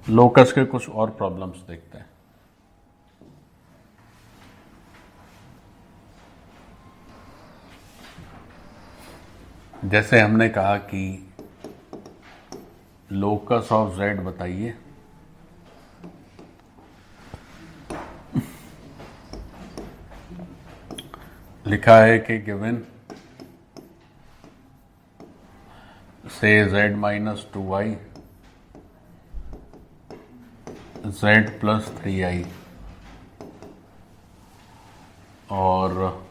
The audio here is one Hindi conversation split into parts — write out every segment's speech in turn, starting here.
लोकस के कुछ और प्रॉब्लम्स देखते हैं। जैसे हमने कहा कि लोकस ऑफ जेड बताइए, लिखा है कि गिवन से z minus 2i z plus 3i और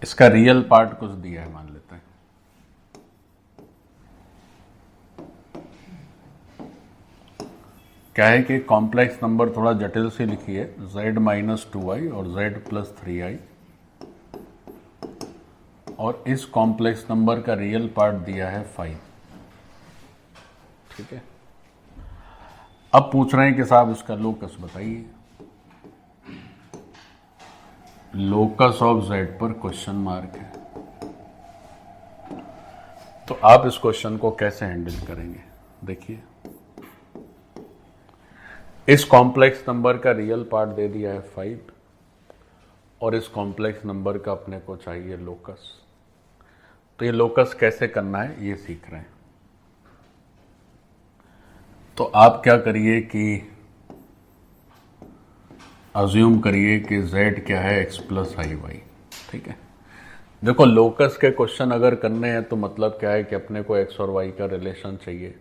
इसका रियल पार्ट कुछ दिया है, मान लेते हैं। क्या है कि कॉम्प्लेक्स नंबर थोड़ा जटिल से लिखी है, z माइनस 2i और z प्लस 3i, और इस कॉम्प्लेक्स नंबर का रियल पार्ट दिया है 5। ठीक है, अब पूछ रहे हैं कि साहब इसका लोकस बताइए। लोकस ऑफ जेड पर क्वेश्चन मार्क है, तो आप इस क्वेश्चन को कैसे हैंडल करेंगे? देखिए, इस कॉम्प्लेक्स नंबर का रियल पार्ट दे दिया है 5 और इस कॉम्प्लेक्स नंबर का अपने को चाहिए लोकस। तो ये लोकस कैसे करना है ये सीख रहे हैं। तो आप क्या करिए कि अज्यूम करिए कि z क्या है, x प्लस आई वाई। ठीक है, देखो लोकस के क्वेश्चन अगर करने हैं तो मतलब क्या है कि अपने को x और y का रिलेशन चाहिए।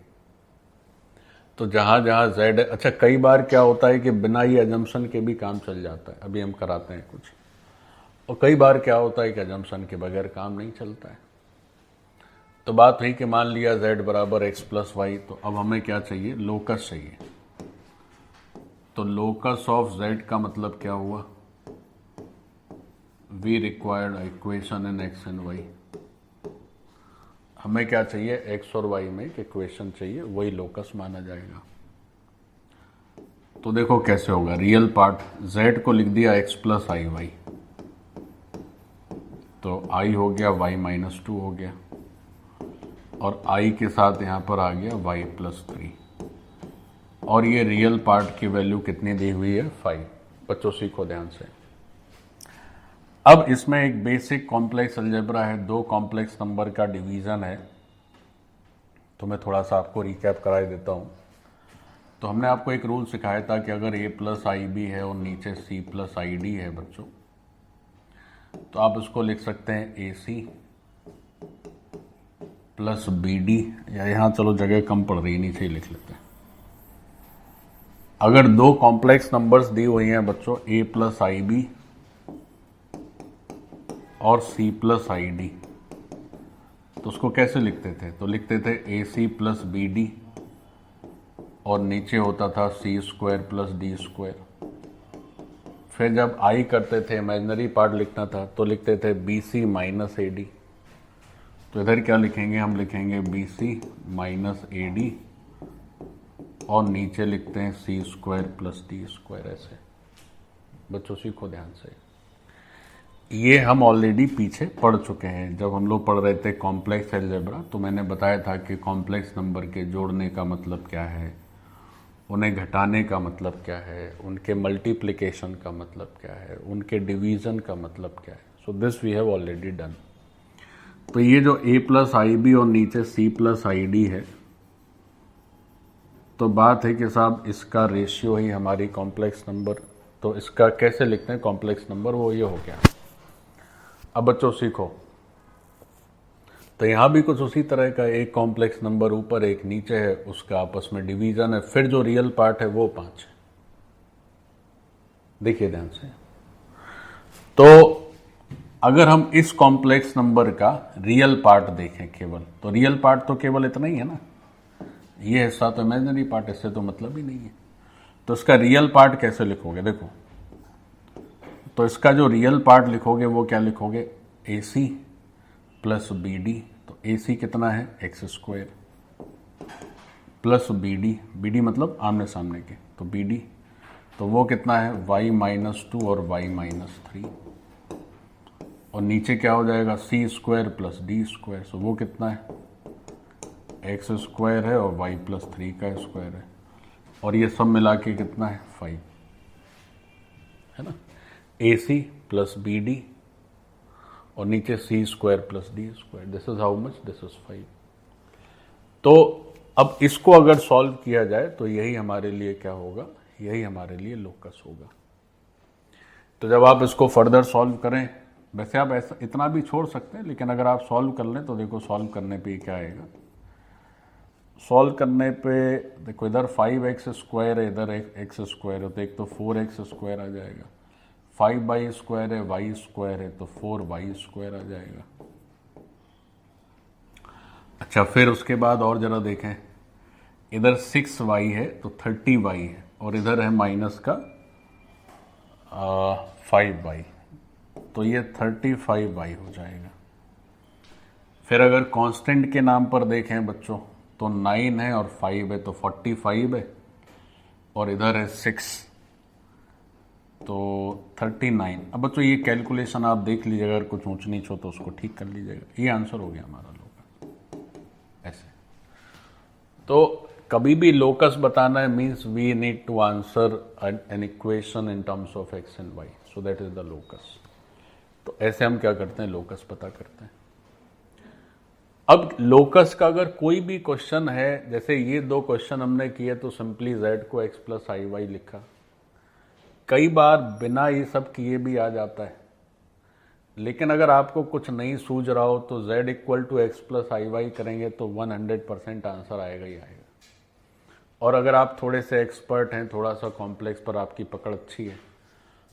तो जहां जहां z है, अच्छा कई बार क्या होता है कि बिना ही एजम्पशन के भी काम चल जाता है, अभी हम कराते हैं कुछ। और कई बार क्या होता है कि एजम्पशन के बगैर काम नहीं चलता है। तो बात हुई कि मान लिया z बराबर x प्लस वाई, तो अब हमें क्या चाहिए? लोकस चाहिए। तो लोकस ऑफ z का मतलब क्या हुआ? We required equation in x and y। हमें क्या चाहिए? x और y में एक इक्वेशन चाहिए, वही लोकस माना जाएगा। तो देखो कैसे होगा। रियल पार्ट z को लिख दिया x प्लस आई वाई, तो i हो गया y माइनस 2 हो गया, और i के साथ यहां पर आ गया y प्लस 3, और ये रियल पार्ट की वैल्यू कितनी दी हुई है? 5। बच्चों सीखो ध्यान से। अब इसमें एक बेसिक कॉम्प्लेक्स अलजेब्रा है, दो कॉम्प्लेक्स नंबर का डिवीजन है। तो मैं थोड़ा सा आपको रिकैप करा देता हूं। तो हमने आपको एक रूल सिखाया था कि अगर a प्लस आई बी है और नीचे c प्लस आई डी है बच्चों, तो आप उसको लिख सकते हैं ए सी प्लस बी डी, या यहां चलो जगह कम पड़ रही, नीचे ही लिख लेते हैं। अगर दो कॉम्प्लेक्स नंबर्स दी हुई हैं बच्चों, a प्लस आई बी और c प्लस आई डी, तो उसको कैसे लिखते थे? तो लिखते थे ए सी प्लस बी डी, और नीचे होता था सी स्क्वायर प्लस डी स्क्वायर। फिर जब आई करते थे, इमेजिनरी पार्ट लिखना था, तो लिखते थे B C minus A D. तो इधर क्या लिखेंगे? हम लिखेंगे B C minus A D, और नीचे लिखते हैं C square plus D square. ऐसे बच्चों सीखो ध्यान से। ये हम ऑलरेडी पीछे पढ़ चुके हैं। जब हम लोग पढ़ रहे थे कॉम्प्लेक्स अलजेब्रा, तो मैंने बताया था कि कॉम्प्लेक्स नंबर के जोड़ने का मतलब क्या है, उन्हें घटाने का मतलब क्या है, उनके मल्टीप्लिकेशन का मतलब क्या है, उनके डिवीजन का मतलब क्या है। So this we have already done. तो ये जो a प्लस आई बी और नीचे c प्लस आई डी है, तो बात है कि साहब इसका रेशियो ही हमारी कॉम्प्लेक्स नंबर, तो इसका कैसे लिखते हैं कॉम्प्लेक्स नंबर? वो ये हो गया। अब बच्चों सीखो, तो यहां भी कुछ उसी तरह का, एक कॉम्प्लेक्स नंबर ऊपर एक नीचे है, उसका आपस में डिवीजन है, फिर जो रियल पार्ट है वो 5 है। देखिए ध्यान से। तो अगर हम इस कॉम्प्लेक्स नंबर का रियल पार्ट देखें केवल, तो रियल पार्ट तो केवल इतना ही है ना, ये हिस्सा तो इमेजिनरी पार्ट, इससे तो मतलब ही नहीं है। तो इसका रियल पार्ट कैसे लिखोगे? देखो, तो इसका जो रियल पार्ट लिखोगे वो क्या लिखोगे? A C plus B D. तो ए सी कितना है? X square plus B D मतलब आमने सामने के, तो बी डी तो वो कितना है? वाई माइनस 2 और वाई माइनस 3, और नीचे क्या हो जाएगा सी स्क्वायर प्लस डी स्क्वायर। सो वो कितना है एक्स स्क्वायर है और वाई प्लस 3 का स्क्वायर है, और ये सब मिला के कितना है 5 है ना। A C plus B D और नीचे C square plus D square, this is how much, this is 5। तो अब इसको अगर सॉल्व किया जाए तो यही हमारे लिए क्या होगा, यही हमारे लिए लोकस होगा। तो जब आप इसको फर्दर सॉल्व करें, वैसे आप ऐसा इतना भी छोड़ सकते हैं, लेकिन अगर आप सॉल्व कर लें तो देखो सॉल्व करने पे क्या आएगा। सॉल्व करने पे देखो इधर 5x स्क्वायर है, इधर x स्क्वायर है, तो एक तो 4x स्क्वायर आ जाएगा, 5y स्क्वायर है, y स्क्वायर है, तो 4y स्क्वायर आ जाएगा। अच्छा, फिर उसके बाद और जरा देखें, इधर 6y है तो 30y है, और इधर है माइनस का 5y, तो ये 35y हो जाएगा। फिर अगर कांस्टेंट के नाम पर देखें बच्चों तो 9 है और 5 है, तो 45 है, और इधर है 6 तो 39। अब बच्चों ये कैलकुलेशन आप देख लीजिएगा, अगर कुछ ऊंच नीच हो तो उसको ठीक कर लीजिएगा। ये आंसर हो गया हमारा लोकस। ऐसे तो कभी भी लोकस बताना है means we need to answer an equation in terms of X and Y, so that is the locus. तो ऐसे हम क्या करते हैं, लोकस पता करते हैं। अब लोकस का अगर कोई भी क्वेश्चन है, जैसे ये 2 क्वेश्चन हमने किए तो सिंपली z को x प्लस आई वाई लिखा। कई बार बिना ये सब किए भी आ जाता है, लेकिन अगर आपको कुछ नहीं सूझ रहा हो तो z equal to X plus I Y करेंगे तो 100% आंसर आएगा ही आएगा। और अगर आप थोड़े से एक्सपर्ट हैं, थोड़ा सा कॉम्प्लेक्स पर आपकी पकड़ अच्छी है,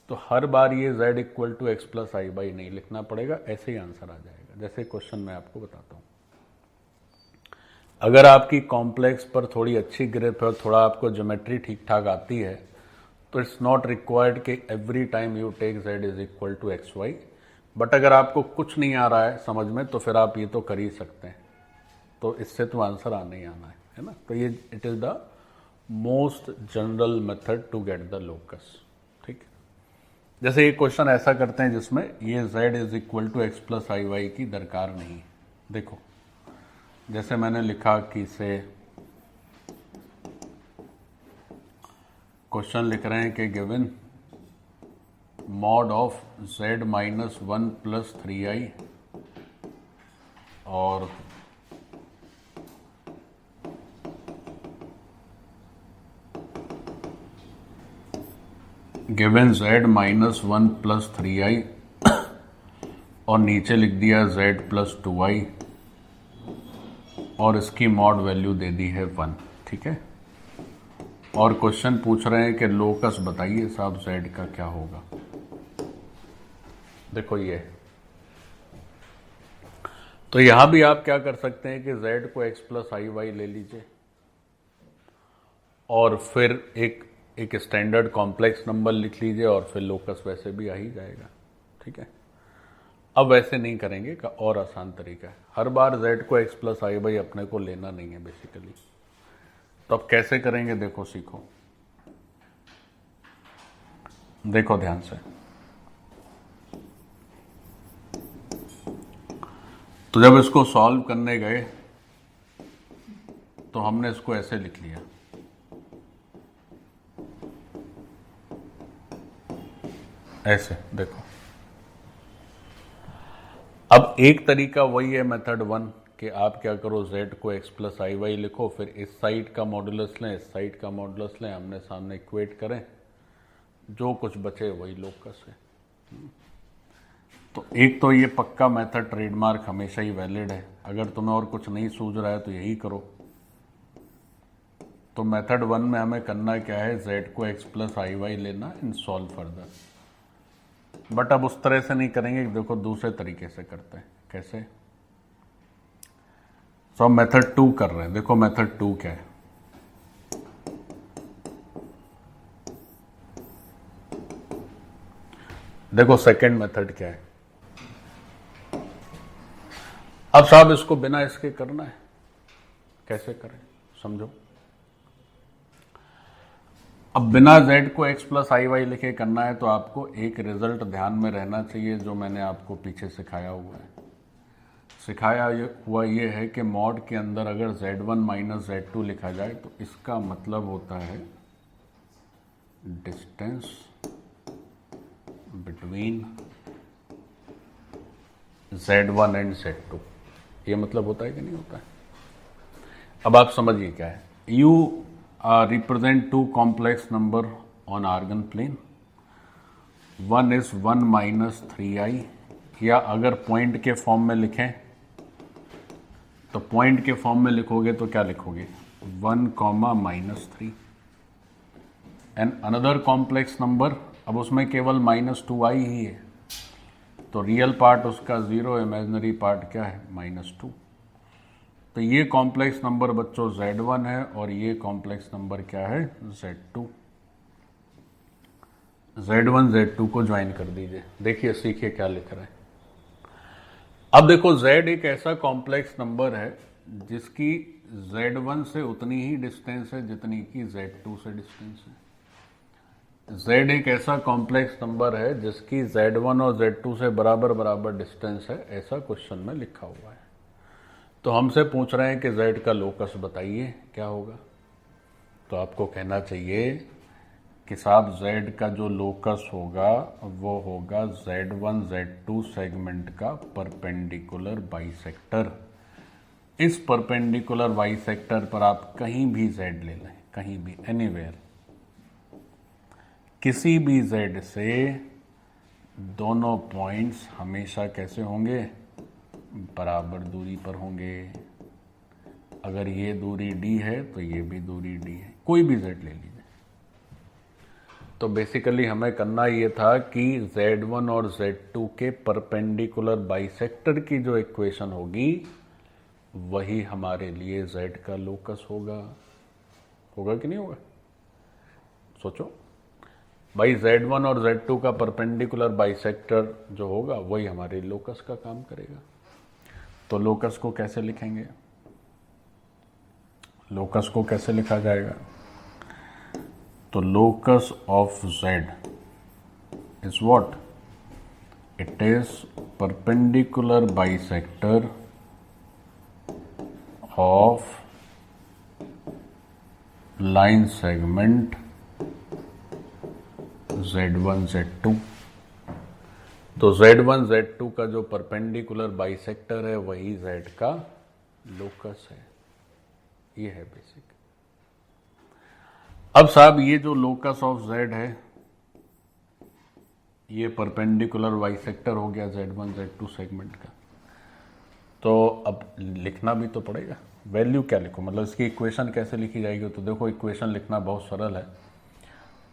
तो हर बार ये z equal to X plus I Y नहीं लिखना पड़ेगा, ऐसे ही आंसर आ जाएगा। जैसे क्वेश्चन मैं आपको बताता हूँ, अगर आपकी कॉम्प्लेक्स पर थोड़ी अच्छी ग्रिप है और थोड़ा आपको ज्योमेट्री ठीक ठाक आती है, तो इट्स नॉट रिक्वायर्ड कि every time you take z is equal to X Y. But अगर आपको कुछ नहीं आ रहा है समझ में, तो फिर आप ये तो कर ही सकते हैं, तो इससे तो आंसर आना ही आना है ना। तो ये it is the most general method to get the locus. ठीक, जैसे ये क्वेश्चन ऐसा करते हैं जिसमें ये z is equal to X plus I Y की दरकार नहीं है। देखो जैसे मैंने लिखा कि इसे क्वेश्चन लिख रहे हैं कि given mod of z minus 1 plus 3i और given z minus 1 plus 3i और नीचे लिख दिया z प्लस 2i और इसकी मॉड वैल्यू दे दी है 1। ठीक है, और क्वेश्चन पूछ रहे हैं कि लोकस बताइए साहब z का क्या होगा। देखो ये, तो यहां भी आप क्या कर सकते हैं कि z को x प्लस आई वाई ले लीजिए और फिर एक स्टैंडर्ड कॉम्प्लेक्स नंबर लिख लीजिए और फिर लोकस वैसे भी आ ही जाएगा। ठीक है, अब वैसे नहीं करेंगे का और आसान तरीका है, हर बार z को x प्लस आई वाई अपने को लेना नहीं है बेसिकली। तो अब कैसे करेंगे देखो, सीखो, देखो ध्यान से। तो जब इसको सॉल्व करने गए तो हमने इसको ऐसे लिख लिया, ऐसे देखो। अब एक तरीका वही है मेथड 1 कि आप क्या करो, z को x प्लस आई वाई लिखो, फिर इस साइड का मॉडुलस लें, इस साइड का मॉडुलस लें, आमने सामने इक्वेट करें, जो कुछ बचे वही लोकस है। तो एक तो ये पक्का मेथड ट्रेडमार्क हमेशा ही वैलिड है। अगर तुम्हें और कुछ नहीं सूझ रहा है तो यही करो। तो मेथड 1 में हमें करना क्या है, z को x प्लस आई वाई लेना एंड सॉल्व फर्दर। बट अब उस तरह से नहीं करेंगे, देखो दूसरे तरीके से करते हैं। कैसे? तो हम मेथड 2 कर रहे हैं। देखो मेथड 2 क्या है, देखो सेकंड मेथड क्या है। अब साहब इसको बिना इसके करना है, कैसे करें समझो। अब बिना z को x प्लस आई वाई लिखे करना है तो आपको एक रिजल्ट ध्यान में रहना चाहिए जो मैंने आपको पीछे सिखाया हुआ है। सिखाया हुआ ये है कि मॉड के अंदर अगर z1 माइनस z2 लिखा जाए तो इसका मतलब होता है distance between z1 and z2। ये मतलब होता है कि नहीं होता है? अब आप समझिए क्या है। You represent two complex number on argon plane. One is 1 minus 3i, या अगर पॉइंट के फॉर्म में लिखें तो पॉइंट के फॉर्म में लिखोगे तो क्या लिखोगे 1 comma minus 3 and another complex number. अब उसमें केवल माइनस 2i ही है तो रियल पार्ट उसका 0, इमेजिनरी पार्ट क्या है -2। तो ये कॉम्प्लेक्स नंबर बच्चों z1 है और ये कॉम्प्लेक्स नंबर क्या है z2। z1 z2 को ज्वाइन कर दीजिए। देखिए सीखिए क्या लिख रहा है। अब देखो z एक ऐसा कॉम्प्लेक्स नंबर है जिसकी z1 से उतनी ही डिस्टेंस है जितनी की z2 से डिस्टेंस है। z एक ऐसा कॉम्प्लेक्स नंबर है जिसकी z1 और z2 से बराबर बराबर डिस्टेंस है, ऐसा क्वेश्चन में लिखा हुआ है। तो हमसे पूछ रहे हैं कि z का लोकस बताइए क्या होगा। तो आपको कहना चाहिए कि साहब z का जो लोकस होगा वो होगा z1 z2 सेगमेंट का परपेंडिकुलर बाइसेक्टर। इस परपेंडिकुलर बाइसेक्टर पर आप कहीं भी z ले लें, कहीं भी, एनीवेयर, किसी भी z से दोनों पॉइंट्स हमेशा कैसे होंगे, बराबर दूरी पर होंगे। अगर ये दूरी d है तो ये भी दूरी d है, कोई भी z ले लीजिए। तो बेसिकली हमें करना ये था कि z1 और z2 के परपेंडिकुलर बाइसेक्टर की जो इक्वेशन होगी वही हमारे लिए z का लोकस होगा। होगा कि नहीं होगा? सोचो भाई, z1 और z2 का परपेंडिकुलर बाइसेक्टर जो होगा वही हमारे लोकस का काम करेगा। तो लोकस को कैसे लिखेंगे? लोकस को कैसे लिखा जाएगा? तो locus of z is what? It is perpendicular bisector of line segment z1 z2। तो z1 z2 का जो परपेंडिकुलर बाइसेक्टर है वही z का लोकस है। ये है बेसिक। अब साहब ये जो लोकस ऑफ z है ये परपेंडिकुलर बाइसेक्टर हो गया z1 z2 सेगमेंट का। तो अब लिखना भी तो पड़ेगा। वैल्यू क्या लिखो, मतलब इसकी इक्वेशन कैसे लिखी जाएगी? तो देखो इक्वेशन लिखना बहुत सरल है।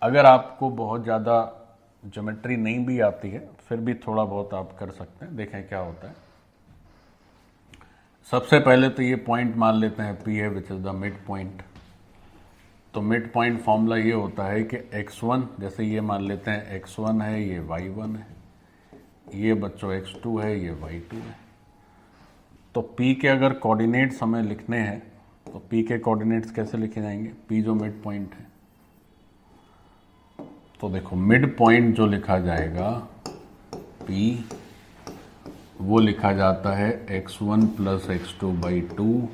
अगर आपको बहुत ज़्यादा ज्योमेट्री नहीं भी आती है फिर भी थोड़ा बहुत आप कर सकते हैं। देखें क्या होता है। सबसे पहले तो ये पॉइंट मान लेते हैं P है which is the mid point. तो मिड पॉइंट फॉर्मूला ये होता है कि x1, जैसे ये मान लेते हैं x1 है, ये y1 है, ये बच्चों x2 है, ये y2 है। तो P के अगर कोऑर्डिनेट्स हमें लिखने हैं तो P के कोऑर्डिनेट्स कैसे लिखे जाएंगे? P जो मिड पॉइंट है, तो देखो मिड पॉइंट जो लिखा जाएगा P, वो लिखा जाता है x1 प्लस x2 बाई 2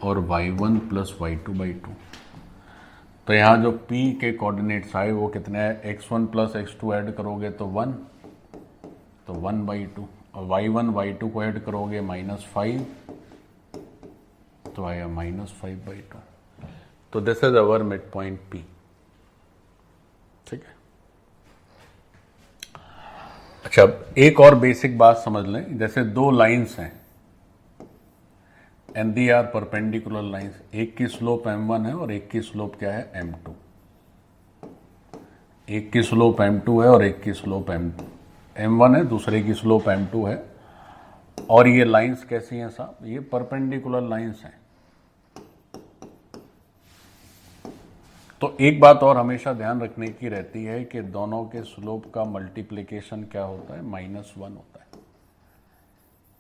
और y1 प्लस y2 बाई 2। तो यहाँ जो P के कोऑर्डिनेट्स आए वो कितने हैं? x1 प्लस x2 ऐड करोगे तो 1, तो 1 बाई 2, और y1 y2 को ऐड करोगे -5, तो आया -5 बाई 2। तो this is our mid point P। ठीक है। अच्छा, एक और बेसिक बात समझ लें। जैसे दो लाइंस हैं and they are perpendicular lines, एक की स्लोप m1 है और एक की स्लोप क्या है? m2। एक की स्लोप m2 है और एक की स्लोप m1 है, दूसरे की स्लोप m2 है। और ये लाइंस कैसी हैं साहब? ये परपेंडिकुलर लाइंस हैं। तो एक बात और हमेशा ध्यान रखने की रहती है कि दोनों के स्लोप का मल्टीप्लिकेशन क्या होता है? -1 होता है।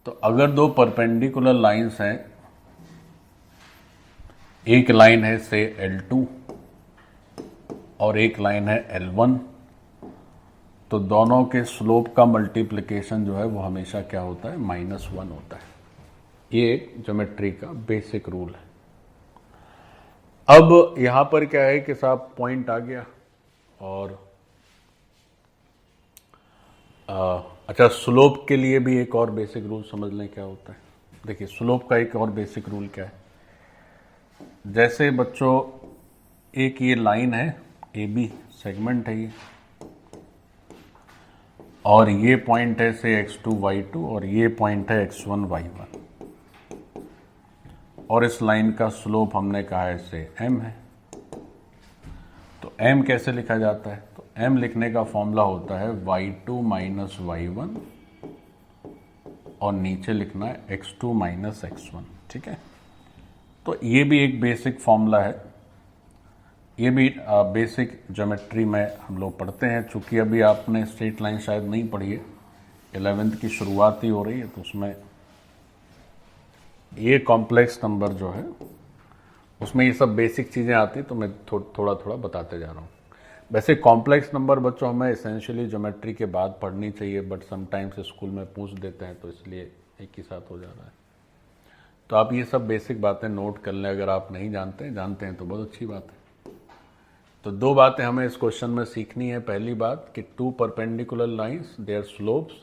तो अगर दो परपेंडिकुलर लाइंस हैं, एक लाइन है से L2 और एक लाइन है L1, तो दोनों के स्लोप का मल्टीप्लिकेशन जो है वो हमेशा क्या होता है, -1 होता है। ये एक ज्योमेट्री का बेसिक रूल है। अब यहां पर क्या है कि साहब पॉइंट आ गया और अच्छा, स्लोप के लिए भी एक और बेसिक रूल समझ लें क्या होता है। देखिए, स्लोप का एक और बेसिक रूल क्या है, जैसे बच्चों एक ये लाइन है ए बी, सेगमेंट है ये, और ये पॉइंट है से x2 y2 और ये पॉइंट है x1 y1, और इस लाइन का स्लोप हमने कहा है से m है। तो m कैसे लिखा जाता है, तो m लिखने का फॉर्मूला होता है y2 माइनस y1 और नीचे लिखना है x2 माइनस x1। ठीक है, तो ये भी एक बेसिक फॉर्मूला है, ये भी बेसिक ज्योमेट्री में हम लोग पढ़ते हैं। चूंकि अभी आपने स्ट्रेट लाइन शायद नहीं पढ़ी है, 11th की शुरुआत ही हो रही है, तो उसमें ये कॉम्प्लेक्स नंबर जो है उसमें ये सब बेसिक चीज़ें आती, तो मैं थोड़ा थोड़ा बताते जा रहा हूँ। वैसे कॉम्प्लेक्स नंबर बच्चों हमें इसेंशियली ज्योमेट्री के बाद पढ़नी चाहिए, बट समटाइम्स स्कूल में पूछ देते हैं, तो इसलिए एक ही साथ हो जा रहा है। तो आप ये सब बेसिक बातें नोट कर लें, अगर आप नहीं जानते हैं तो बहुत अच्छी बात है। तो दो बातें हमें इस क्वेश्चन में सीखनी है। पहली बात कि two perpendicular lines, their slopes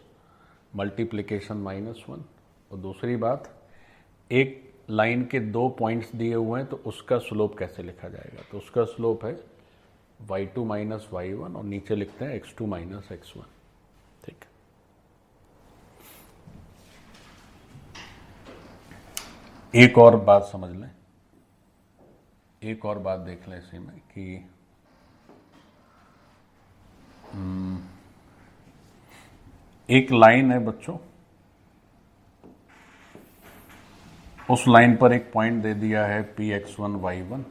multiplication -1, और दूसरी बात, एक लाइन के दो पॉइंट्स दिए हुए हैं तो उसका स्लोप कैसे लिखा जाएगा। तो उसका स्लोप है y2 माइनस y1 और नीचे लिखते हैं x2 माइनस x1। ठीक है, एक और बात समझ लें, एक और बात देख लें इसी में कि एक लाइन है बच्चों, उस लाइन पर एक पॉइंट दे दिया है px1 y1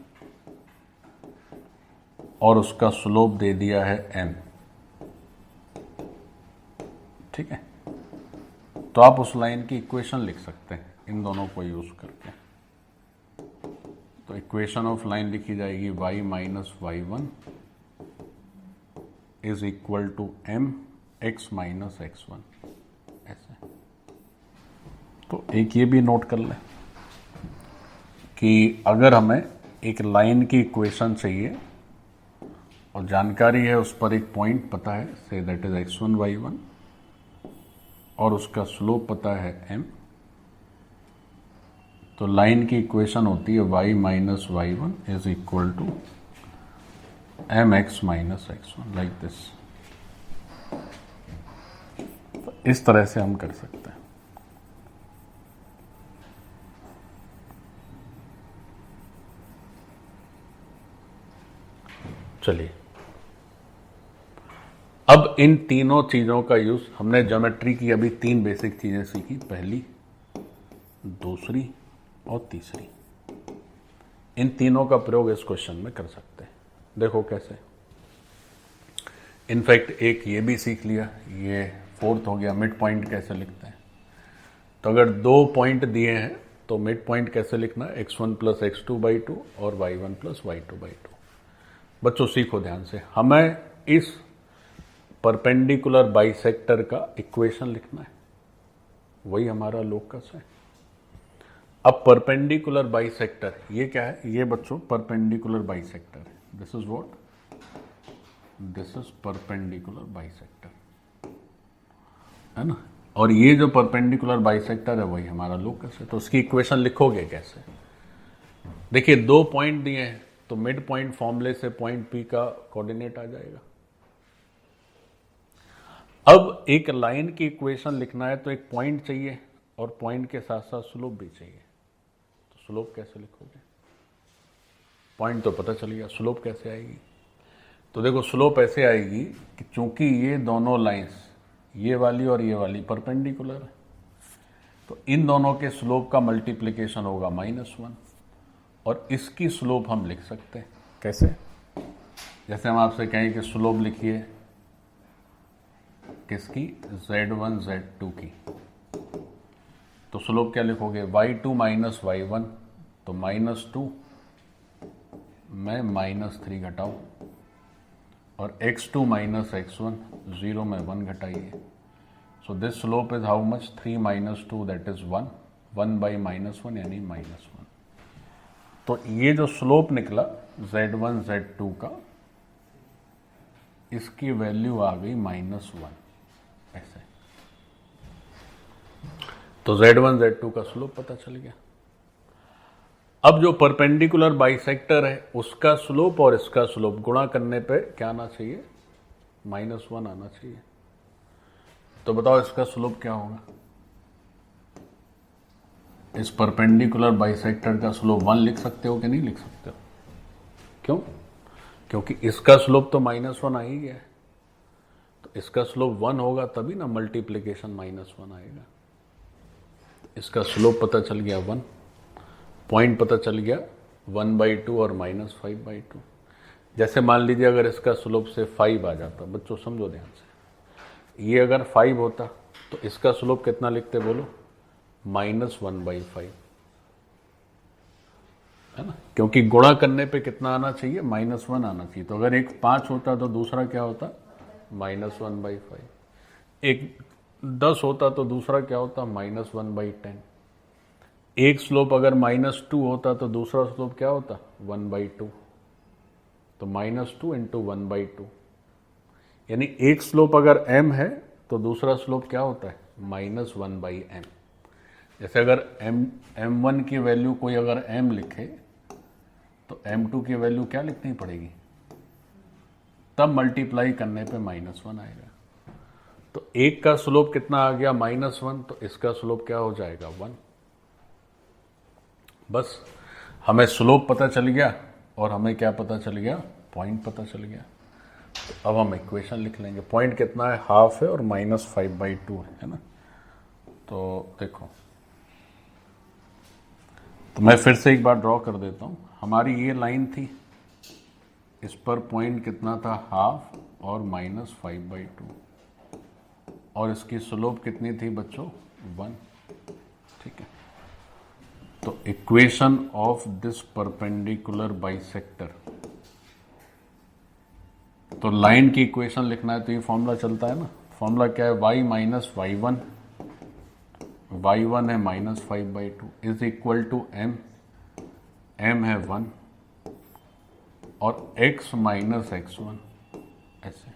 और उसका स्लोप दे दिया है m। ठीक है, तो आप उस लाइन की इक्वेशन लिख सकते हैं इन दोनों को यूज करके। तो इक्वेशन ऑफ लाइन लिखी जाएगी y minus y1 is equal to m x minus x1, ऐसे। तो एक ये भी नोट कर लें कि अगर हमें एक लाइन की इक्वेशन चाहिए और जानकारी है उस पर एक पॉइंट पता है, say that is x1 y1, और उसका स्लोप पता है m, तो लाइन की इक्वेशन होती है y minus y1 is equal to M X minus x1, like this. इस तरह से हम कर सकते हैं। चलिए, अब इन तीनों चीजों का यूज हमने ज्योमेट्री की अभी तीन बेसिक चीजें सीखी, पहली, दूसरी और तीसरी। इन तीनों का प्रयोग इस क्वेश्चन में कर सकते हैं। देखो कैसे, इनफैक्ट एक ये भी सीख लिया, ये फोर्थ हो गया, मिड पॉइंट कैसे लिखते हैं। तो अगर दो पॉइंट दिए हैं तो मिड पॉइंट कैसे लिखना है, x1 प्लस x2/2 और y1 प्लस y2/2। बच्चों सीखो ध्यान से, हमें इस परपेंडिकुलर बाइसेक्टर का इक्वेशन लिखना है, वही हमारा लोकस है। अब परपेंडिकुलर बाइसेक्टर ये क्या है, ये बच्चों परपेंडिकुलर बाइसेक्टर है। This is what, this is perpendicular bisector, है ना। और ये जो परपेंडिकुलर बाइसेक्टर है वही हमारा लोकस है। तो उसकी इक्वेशन लिखोगे कैसे, देखिए दो पॉइंट दिए हैं तो मिड पॉइंट फॉर्मूले से पॉइंट पी का कोऑर्डिनेट आ जाएगा। अब एक लाइन की इक्वेशन लिखना है तो एक पॉइंट चाहिए और पॉइंट के साथ साथ स्लोप भी चाहिए। तो स्लोप कैसे लिखोगे, पॉइंट तो पता चल गया, स्लोप कैसे आएगी। तो देखो स्लोप ऐसे आएगी कि चूंकि ये दोनों लाइंस, ये वाली और ये वाली परपेंडिकुलर है, तो इन दोनों के स्लोप का मल्टीप्लिकेशन होगा -1, और इसकी स्लोप हम लिख सकते हैं कैसे, जैसे हम आपसे कहें कि स्लोप लिखिए किसकी, z1 z2 की, तो स्लोप क्या लिखोगे, y2 माइनस y1, तो -2 में -3 घटाओ, और x2 माइनस x1, 0 में 1 घटाइए। So this slope is how much, 3 minus 2 that is 1, 1 by -1 यानी -1। तो ये जो स्लोप निकला z1 z2 का, इसकी वैल्यू आ गई -1 ऐसे। तो z1 z2 का स्लोप पता चल गया। अब जो परपेंडिकुलर बाइसेक्टर है उसका स्लोप और इसका स्लोप गुणा करने पे क्या आना चाहिए, -1 आना चाहिए। तो बताओ इसका स्लोप क्या होगा। इस परपेंडिकुलर बाइसेक्टर का स्लोप 1 लिख सकते हो कि नहीं लिख सकते हो? क्यों? क्योंकि इसका स्लोप तो -1 आ ही गया है। तो इसका स्लोप 1 होगा तभी ना मल्टीप्लीकेशन -1 आएगा। इसका स्लोप पता चल गया 1, पॉइंट पता चल गया 1/2 और -5/2। जैसे मान लीजिए अगर इसका स्लोप से 5 आ जाता, बच्चों समझो ध्यान से, ये अगर 5 होता तो इसका स्लोप कितना लिखते बोलो, -1/5, है ना। क्योंकि गुणा करने पे कितना आना चाहिए, -1 आना चाहिए। तो अगर एक 5 होता तो दूसरा क्या होता, -1/5। एक 10 होता तो दूसरा क्या होता, -1/10। एक स्लोप अगर -2 होता तो दूसरा स्लोप क्या होता, 1/2। तो -2 इंटू 1/2, यानी एक स्लोप अगर m है तो दूसरा स्लोप क्या होता है, -1/m। जैसे अगर m1 की वैल्यू कोई अगर m लिखे तो m2 की वैल्यू क्या लिखनी पड़ेगी, तब मल्टीप्लाई करने पे -1 आएगा। तो एक का स्लोप कितना आ गया, -1, तो इसका स्लोप क्या हो जाएगा, 1। बस हमें स्लोप पता चल गया और हमें क्या पता चल गया, पॉइंट पता चल गया। तो अब हम इक्वेशन लिख लेंगे। पॉइंट कितना है, हाफ है और -5/2 है ना। तो देखो, तो मैं फिर से एक बार ड्रॉ कर देता हूं। हमारी ये लाइन थी, इस पर पॉइंट कितना था, हाफ और -5/2, और इसकी स्लोप कितनी थी बच्चों, 1। ठीक है। तो equation of this perpendicular bisector, तो लाइन की इक्वेशन लिखना है तो ये फॉर्मूला चलता है ना। फॉर्मूला क्या है, y माइनस y1, y1 है -5/2 is equal to m, m है 1 और x माइनस x1 ऐसे।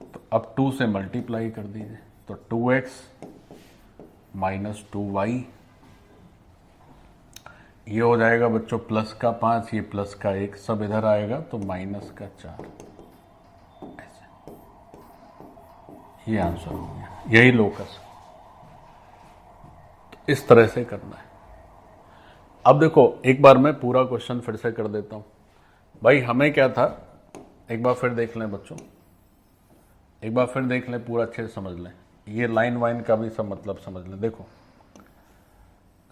तो अब 2 से मल्टीप्लाई कर दीजिए, तो 2x माइनस 2y, ये हो जाएगा बच्चों प्लस का 5, ये प्लस का 1, सब इधर आएगा तो माइनस का 4 ऐसे। ये आंसर हो गया, यही लोकस। तो इस तरह से करना है। अब देखो एक बार मैं पूरा क्वेश्चन फिर से कर देता हूं। भाई हमें क्या था, एक बार फिर देख लें बच्चों, एक बार फिर देख लें, पूरा अच्छे से समझ लें। ये लाइन वाइन का भी सब मतलब समझ लें। देखो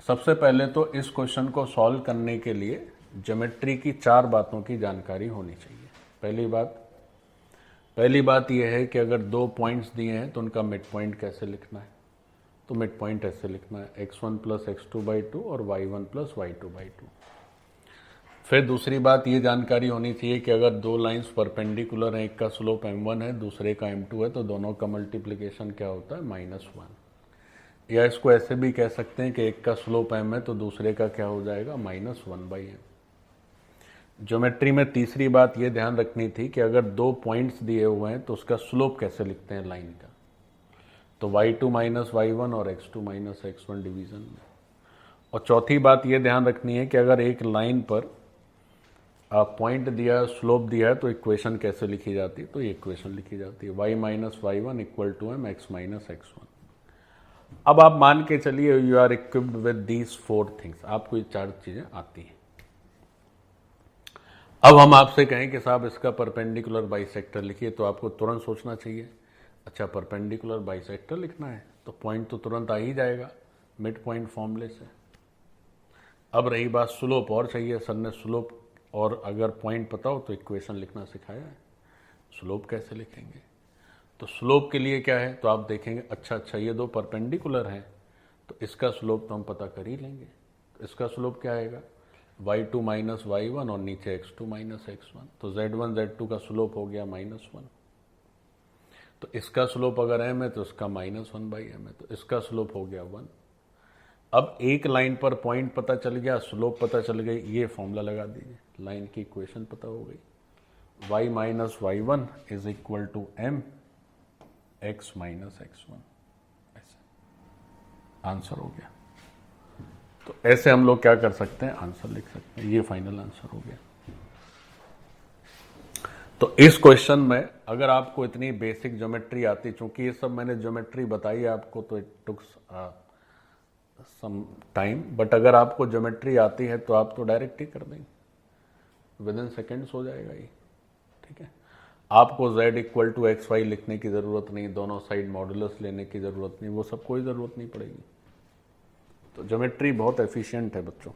सबसे पहले तो इस क्वेश्चन को सॉल्व करने के लिए ज्योमेट्री की 4 बातों की जानकारी होनी चाहिए। पहली बात यह है कि अगर 2 पॉइंट्स दिए हैं तो उनका मिड पॉइंट कैसे लिखना है। तो मिड पॉइंट ऐसे लिखना है, x1 प्लस x2/2 और y1 प्लस y2/2। फिर दूसरी बात ये जानकारी होनी चाहिए कि अगर 2 लाइंस परपेंडिकुलर हैं, एक का स्लोप m1 है दूसरे का m2 है, तो दोनों का मल्टीप्लिकेशन क्या होता है, -1। या इसको ऐसे भी कह सकते हैं कि एक का स्लोप m है तो दूसरे का क्या हो जाएगा, -1/m। ज्योमेट्री में तीसरी बात यह ध्यान रखनी थी कि अगर 2 पॉइंट्स दिए हुए हैं तो उसका स्लोप कैसे लिखते हैं लाइन का। तो y2 माइनस y1 और x2 माइनस x1 डिवीजन में। और चौथी बात यह ध्यान रखनी है कि अगर एक लाइन पर पॉइंट दिया, स्लोप दिया है, तो इक्वेशन कैसे लिखी जाती है। तो ये इक्वेशन लिखी जाती है y minus y1 equal to m x minus x1। अब आप मान के चलिए you are equipped with these 4 things, आपको ये 4 चीजें आती हैं। अब हम आपसे कहें कि साहब इसका परपेंडिकुलर बाइसेक्टर लिखिए, तो आपको तुरंत सोचना चाहिए, अच्छा परपेंडिकुलर बाइसेक्टर लिखना है तो पॉइंट तो तुरंत आ ही जाएगा मिड पॉइंट फॉर्मूले से। अब रही बात स्लोप, और चाहिए, सर ने स्लोप और अगर पॉइंट पता हो तो इक्वेशन लिखना सिखाया है, स्लोप कैसे लिखेंगे। तो स्लोप के लिए क्या है, तो आप देखेंगे अच्छा ये 2 परपेंडिकुलर हैं तो इसका स्लोप तो हम पता कर ही लेंगे। इसका स्लोप क्या आएगा, y2 माइनस y1 और नीचे x2 माइनस x1, तो z1 z2 का स्लोप हो गया -1। तो इसका स्लोप अगर m है तो इसका -1/m है, तो इसका स्लोप हो गया 1। अब एक लाइन पर पॉइंट पता चल गया, स्लोप पता चल गई, ये फॉर्मूला लगा दीजिए, लाइन की इक्वेशन पता हो गई, y minus y1 is equal to m x minus x1, ऐसे आंसर हो गया। तो ऐसे हम लोग क्या कर सकते हैं, आंसर लिख सकते हैं, ये फाइनल आंसर हो गया। तो इस क्वेश्चन में अगर आपको इतनी बेसिक ज्योमेट्री आती, चूंकि ये सब मैंने ज्योमेट्री बताई आपको तो it took some time, but अगर आपको ज्योमेट्री आती है तो आप तो डायरेक्ट ही कर देंगे, विद इन सेकेंड्स हो जाएगा ये, ठीक है। आपको z equal to X Y लिखने की ज़रूरत नहीं, दोनों साइड मॉडुलस लेने की ज़रूरत नहीं, वो सब कोई ज़रूरत नहीं पड़ेगी। तो ज्योमेट्री बहुत एफिशिएंट है बच्चों।